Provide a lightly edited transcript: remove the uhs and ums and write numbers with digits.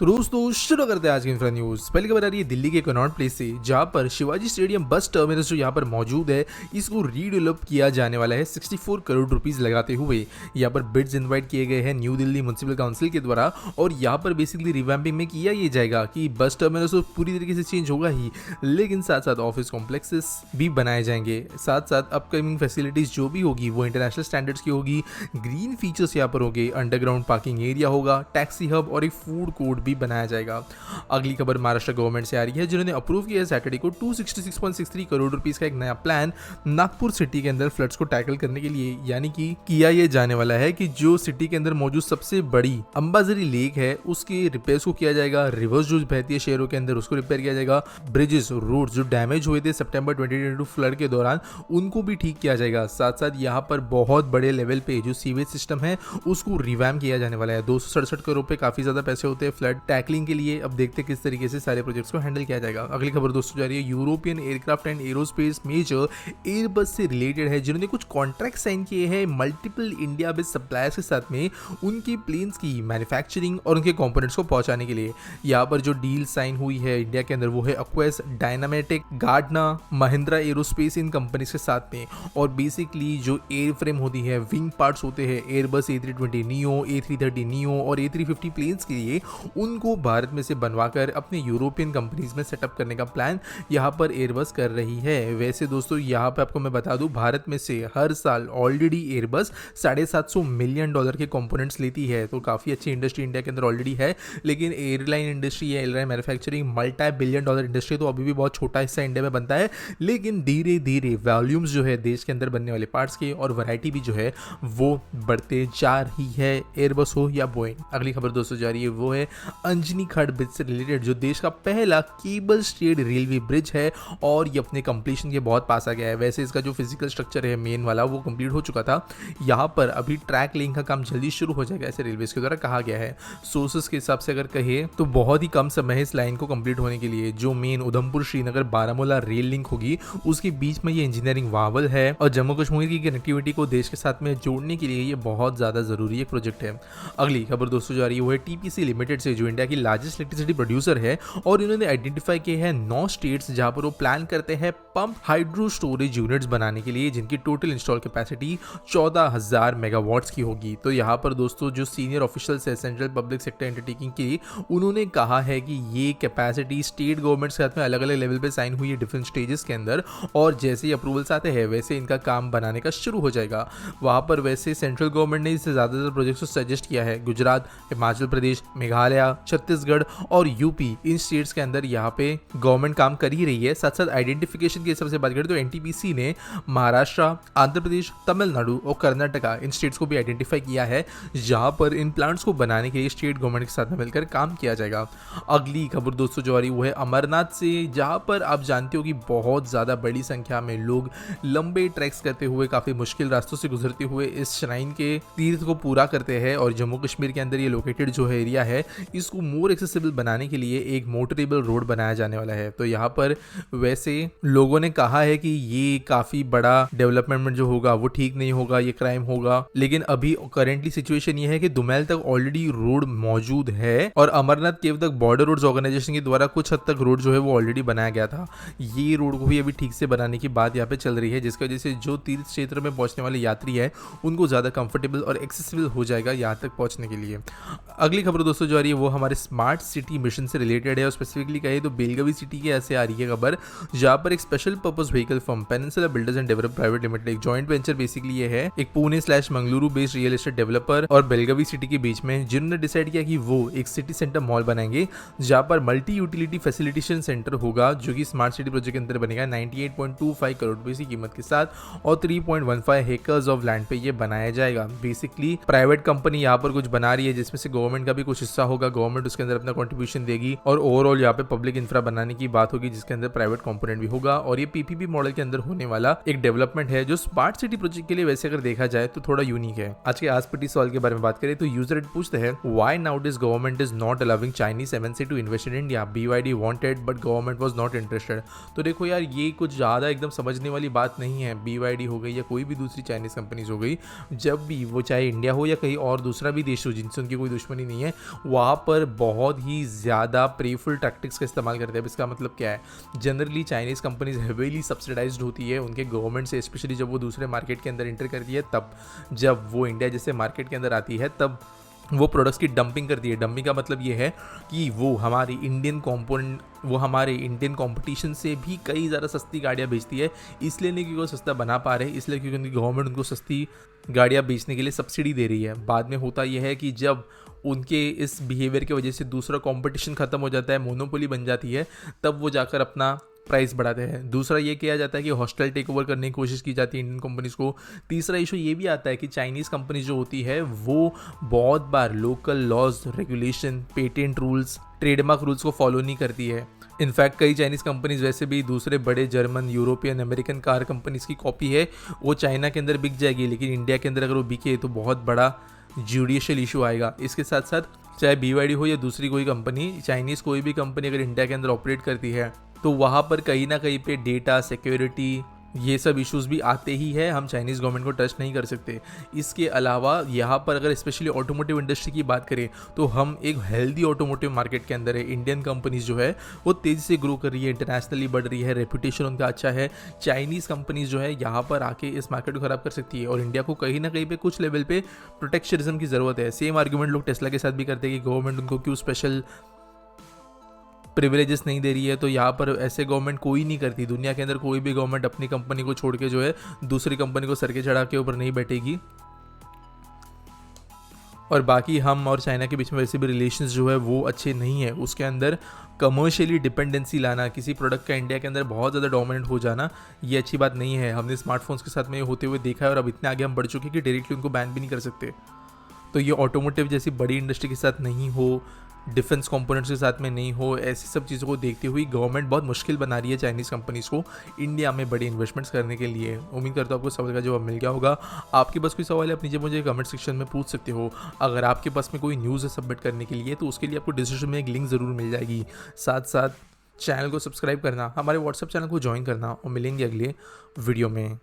तो दोस्तों शुरू करते हैं आज की इंफ्रा न्यूज। पहली खबर आ रही है दिल्ली के कनॉट प्लेस से, जहां पर शिवाजी स्टेडियम बस टर्मिनस जो यहां पर मौजूद है, इसको रीडेवलप किया जाने वाला है 64 करोड़ रुपीस लगाते हुए। यहां पर बिड्स इनवाइट किए गए हैं न्यू दिल्ली म्युनिसिपल काउंसिल के द्वारा, और यहां पर बेसिकली रिवैम्पिंग में किया ये जाएगा कि बस टर्मिनस तो पूरी तरीके से चेंज होगा ही, लेकिन साथ साथ ऑफिस कॉम्प्लेक्सेस भी बनाए जाएंगे। साथ साथ अपकमिंग फैसिलिटीज जो भी होगी वो इंटरनेशनल स्टैंडर्ड्स की होगी। ग्रीन फीचर्स यहाँ पर होंगे, अंडरग्राउंड पार्किंग एरिया होगा, टैक्सी हब और एक फूड कोर्ट भी बनाया जाएगा। अगली खबर महाराष्ट्र गवर्नमेंट से आ रही है, जिन्होंने अप्रूव किया है सैटरडे को 266.63 करोड़ रुपीस का एक नया प्लान नागपुर सिटी के अंदर फ्लड्स को टैकल करने के लिए। यानी कि किया ये जाने वाला है कि जो सिटी के अंदर मौजूद सबसे बड़ी अंबाझरी लेक है उसके रिपेयर्स को किया जाएगा, रिवर्स जो बहती है शहरों के अंदर उसको रिपेयर किया जाएगा, ब्रिजेस रोड जो डैमेज हुए थे सितंबर 2022 फ्लड के दौरान उनको भी ठीक किया जाएगा। साथ साथ यहाँ पर बहुत बड़े लेवल पे जो सीवेज सिस्टम है उसको रिवैम्प किया जाने वाला है। 267 करोड़ पे काफी ज्यादा पैसे होते हैं फ्लड टैकलिंग के लिए। अब देखते हैं किस तरीके से सारे प्रोजेक्ट्स को हैंडल किया जाएगा। अगली खबर दोस्तों जा रही है European aircraft and aerospace major Airbus से रिलेटेड है, जिन्होंने कुछ कॉन्ट्रैक्ट साइन किए हैं मल्टीपल इंडिया बेस्ड सप्लायर्स के साथ में उनकी प्लेन्स की मैन्युफैक्चरिंग और उनके कंपोनेंट्स को पहुंचाने के लिए। यहाँ पर जो डील साइन हुई है इंडिया के अंदर वो है एक्वेस, डायनामेटिक, गार्डना, महिंद्रा एरोस्पेस इन कंपनीज के साथ में। और बेसिकली जो एयर फ्रेम होती है, विंग पार्ट्स होते हैं Airbus A320 neo, A330 neo और A350 प्लेन्स के लिए, उनको भारत में से बनवाकर अपने यूरोपियन कंपनीज में सेटअप करने का प्लान यहाँ पर एयरबस कर रही है। वैसे दोस्तों यहाँ पे आपको मैं बता दूं, भारत में से हर साल ऑलरेडी एयरबस $750 मिलियन के कंपोनेंट्स लेती है, तो काफ़ी अच्छी इंडस्ट्री इंडिया के अंदर ऑलरेडी है। लेकिन एयरलाइन इंडस्ट्री या airline manufacturing multi billion dollar industry तो अभी भी बहुत छोटा हिस्सा इंडिया में बनता है, लेकिन धीरे धीरे वॉल्यूम्स जो है देश के अंदर बनने वाले पार्ट्स के और वैरायटी भी जो है वो बढ़ते जा रही है, एयरबस हो या बोइंग। अगली खबर दोस्तों जा रही है वो है अंजनी खड़ ब्रिज से रिलेटेड, जो देश का पहला केबल स्टेड रेलवे ब्रिज है और ये अपने कंप्लीशन के बहुत पास आ गया है। वैसे इसका जो फिजिकल स्ट्रक्चर है मेन वाला वो कंप्लीट हो चुका था, यहाँ पर अभी ट्रैक लिंक का काम जल्दी शुरू हो जाएगा, ऐसे रेलवे के द्वारा कहा गया है। सोर्सेस के हिसाब से अगर कहे तो बहुत ही कम समय है इस लाइन को कंप्लीट होने के लिए। जो main Udhampur Srinagar Baramulla rail link होगी उसके बीच में ये इंजीनियरिंग वावल है, और जम्मू कश्मीर की कनेक्टिविटी को देश के साथ में जोड़ने के लिए ये बहुत ज्यादा जरूरी एक प्रोजेक्ट है। अगली खबर दोस्तों जा रही है वो है टीपीसी लिमिटेड से, जो इंडिया की लार्जेस्ट इलेक्ट्रिसिटी प्रोड्यूसर है, और इन्होंने आइडेंटिफाई किए हैं 9 स्टेट्स जहां पर वो प्लान करते हैं पंप हाइड्रो स्टोरेज यूनिट्स बनाने के लिए, जिनकी टोटल इंस्टॉल कैपेसिटी 14,000 मेगावाट्स की होगी। तो यहाँ पर दोस्तों जो सीनियर ऑफिशियल्स है सेंट्रल पब्लिक सेक्टर अंडरटेकिंग की, उन्होंने कहा है कि ये कैपेसिटी स्टेट गवर्नमेंट के साथ में अलग अलग लेवल पे साइन हुई है डिफरेंट स्टेजेस के अंदर, और जैसे ही अप्रूवल्स आते हैं वैसे इनका काम बनाने का शुरू हो जाएगा। वहाँ पर वैसे सेंट्रल गवर्नमेंट ने इससे ज़्यादातर प्रोजेक्ट्स को सजेस्ट किया है, गुजरात, हिमाचल प्रदेश, मेघालय, छत्तीसगढ़ और यूपी, इन स्टेट्स के अंदर यहाँ पे गवर्नमेंट काम कर ही रही है। साथ साथ आइडेंटिफिकेशन के हिसाब से बात करें तो एनटीपीसी ने महाराष्ट्र, आंध्र प्रदेश, तमिलनाडु और कर्नाटका इन स्टेट्स को भी आइडेंटिफाई किया है, जहां पर इन प्लांट्स को बनाने के लिए स्टेट गवर्नमेंट के साथ में मिलकर काम किया जाएगा। अगली खबर दोस्तों जो आ रही वो है अमरनाथ से, जहां पर आप जानते हो कि बहुत ज़्यादा बड़ी संख्या में लोग लंबे ट्रैक्स करते हुए काफ़ी मुश्किल रास्तों से गुजरते हुए इस श्राइन के तीर्थ को पूरा करते हैं, और जम्मू कश्मीर के अंदर ये लोकेटेड जो है एरिया है, इसको मोर एक्सेसिबल बनाने के लिए एक मोटरेबल रोड बनाया जाने वाला है। तो यहाँ पर वैसे लोगों ने कहा है कि ये काफ़ी बड़ा डेवलपमेंट जो होगा वो ठीक नहीं होगा, ये क्राइम होगा, लेकिन अभी करेंटली सिचुएशन ये है कि दुमैल तक ऑलरेडी रोड मौजूद है, और अमरनाथ केव तक बॉर्डर रोड्स ऑर्गेनाइजेशन के द्वारा कुछ हद तक रोड जो है वो ऑलरेडी बनाया गया था। ये रोड को भी अभी ठीक से बनाने की बात यहाँ पे चल रही है, जिसकी वजह से जो तीर्थ क्षेत्र में पहुंचने वाले यात्री है उनको ज़्यादा कंफर्टेबल और एक्सेसिबल हो जाएगा यहाँ तक पहुंचने के लिए। अगली खबर दोस्तों जो आ रही है वो हमारे स्मार्ट सिटी मिशन से रिलेटेड है, और स्पेसिफिकली कहे तो बेलगावी सिटी के ऐसे आ रही है खबर, जहाँ पर एक special purpose vehicle firm peninsula builders end developer private limited, एक जॉइंट वेंचर बेसिकली ये है, एक पुणे/मंगलुरु बेस्ड रियल एस्टेट डेवलपर और बेलगावी सिटी के बीच में, जिन्होंने डिसाइड किया कि वो एक सिटी सेंटर मॉल बनाएंगे, जहाँ पर मल्टी यूटिलिटी फैसिलिटेशन सेंटर होगा, जो कि स्मार्ट सिटी प्रोजेक्ट के अंदर बनेगा 98.25 करोड़ रुपए की कीमत के साथ, और 3.15 एकर्स ऑफ लैंड पे ये बनाया जाएगा। बेसिकली प्राइवेट कंपनी यहाँ पर कुछ बना रही है, जिसमें से गवर्नमेंट का भी कुछ हिस्सा होगा, गवर्नमेंट उसके अंदर अपना कंट्रीब्यूशन देगी, और ओवरऑल यहाँ पे पब्लिक इंफ्रा बनाने की बात होगी, जिसके अंदर प्राइवेट कंपोनेंट भी होगा। और ये पीपीपी मॉडल के अंदर होने वाला एक डेवलपमेंट है, जो स्मार्ट सिटी प्रोजेक्ट के लिए वैसे अगर देखा जाए तो थोड़ा यूनिक है। आज के आसपटी सवाल के बारे में बात करें तो यूजर पूछते हैं, why nowadays government is not allowing Chinese MNC to invest in India, BYD wanted but government was not interested. तो देखो यार, ये कुछ ज्यादा एकदम समझने वाली बात नहीं है। BYD हो गई या कोई भी दूसरी चाइनीज कंपनीज हो गई, जब भी वो चाहे इंडिया हो या कहीं और दूसरा भी देश हो जिनसे उनकी कोई दुश्मनी नहीं है, वहाँ पर बहुत ही ज़्यादा प्रेफुल टैक्टिक्स का इस्तेमाल करते हैं। अब इसका मतलब क्या है, generally Chinese companies heavily subsidised होती है उनके गवर्नमेंट से, स्पेशली जब वो दूसरे मार्केट के अंदर एंटर करती है तब। जब वो इंडिया जैसे मार्केट के अंदर आती है तब वो प्रोडक्ट्स की डंपिंग करती है। डंपिंग का मतलब ये है कि वो हमारे इंडियन कंपटीशन से भी कई ज़्यादा सस्ती गाड़ियाँ बेचती है। इसलिए नहीं क्योंकि वो सस्ता बना पा रहे, इसलिए क्योंकि उनकी गवर्नमेंट उनको सस्ती गाड़ियाँ बेचने के लिए सब्सिडी दे रही है। बाद में होता यह है कि जब उनके इस बिहेवियर की वजह से दूसरा कंपटीशन ख़त्म हो जाता है, मोनोपोली बन जाती है, तब वो जाकर अपना प्राइस बढ़ाते हैं। दूसरा ये किया जाता है कि हॉस्टाइल टेक ओवर करने की कोशिश की जाती है इंडियन कंपनीज़ को। तीसरा इशू ये भी आता है कि चाइनीज़ कंपनीज जो होती है वो बहुत बार local laws, regulation, patent rules, trademark rules को फॉलो नहीं करती है। इनफैक्ट कई चाइनीज़ कंपनीज वैसे भी दूसरे बड़े German, European, American car companies की कॉपी है। वो चाइना के अंदर बिक जाएगी, लेकिन इंडिया के अंदर अगर वो बिके तो बहुत बड़ा जुडिशियल इशू आएगा। इसके साथ साथ चाहे BYD हो या दूसरी कोई कंपनी, चाइनीज़ कोई भी कंपनी अगर इंडिया के अंदर ऑपरेट करती है तो वहाँ पर कहीं ना कहीं पे डेटा सिक्योरिटी ये सब इश्यूज़ भी आते ही है। हम चाइनीज़ गवर्नमेंट को टच नहीं कर सकते। इसके अलावा यहाँ पर अगर स्पेशली ऑटोमोटिव इंडस्ट्री की बात करें तो हम एक हेल्दी ऑटोमोटिव मार्केट के अंदर है। इंडियन कंपनीज जो है वो तेज़ी से ग्रो कर रही है, इंटरनेशनली बढ़ रही है, रेपुटेशन उनका अच्छा है। चाइनीज़ कंपनीज जो है यहाँ पर आके इस मार्केट को ख़राब कर सकती है और इंडिया को कहीं ना कहीं पे कुछ लेवल पे प्रोटेक्शनिज्म की ज़रूरत है। सेम आर्ग्यूमेंट लोग टेस्ला के साथ भी करते हैं कि गवर्नमेंट उनको क्यों स्पेशल प्रिविलेजेस नहीं दे रही है। तो यहाँ पर ऐसे गवर्नमेंट कोई नहीं करती। दुनिया के अंदर कोई भी गवर्नमेंट अपनी कंपनी को छोड़ के जो है दूसरी कंपनी को सर के चढ़ा के ऊपर नहीं बैठेगी। और बाकी हम और चाइना के बीच में वैसे भी रिलेशंस जो है वो अच्छे नहीं है। उसके अंदर कमर्शियली डिपेंडेंसी लाना, किसी प्रोडक्ट का इंडिया के अंदर बहुत ज़्यादा डोमिनेंट हो जाना, ये अच्छी बात नहीं है। हमने स्मार्टफोन्स के साथ में ये होते हुए देखा है और अब इतने आगे हम बढ़ चुके हैं कि डायरेक्टली उनको बैन भी नहीं कर सकते। तो ये ऑटोमोटिव जैसी बड़ी इंडस्ट्री के साथ नहीं हो, डिफेंस कंपोनेंट्स के साथ में नहीं हो, ऐसी सब चीज़ों को देखते हुए गवर्नमेंट बहुत मुश्किल बना रही है चाइनीज़ कंपनीज़ को इंडिया में बड़ी इन्वेस्टमेंट्स करने के लिए। उम्मीद करता हूँ आपको सवाल का जवाब मिल गया होगा। आपके पास कोई सवाल है आप नीचे मुझे कमेंट सेक्शन में पूछ सकते हो। अगर आपके पास में कोई न्यूज़ है सबमिट करने के लिए तो उसके लिए आपको डिस्क्रिप्शन में एक लिंक ज़रूर मिल जाएगी। साथ साथ चैनल को सब्सक्राइब करना, हमारे व्हाट्सएप चैनल को ज्वाइन करना और मिलेंगे अगले वीडियो में।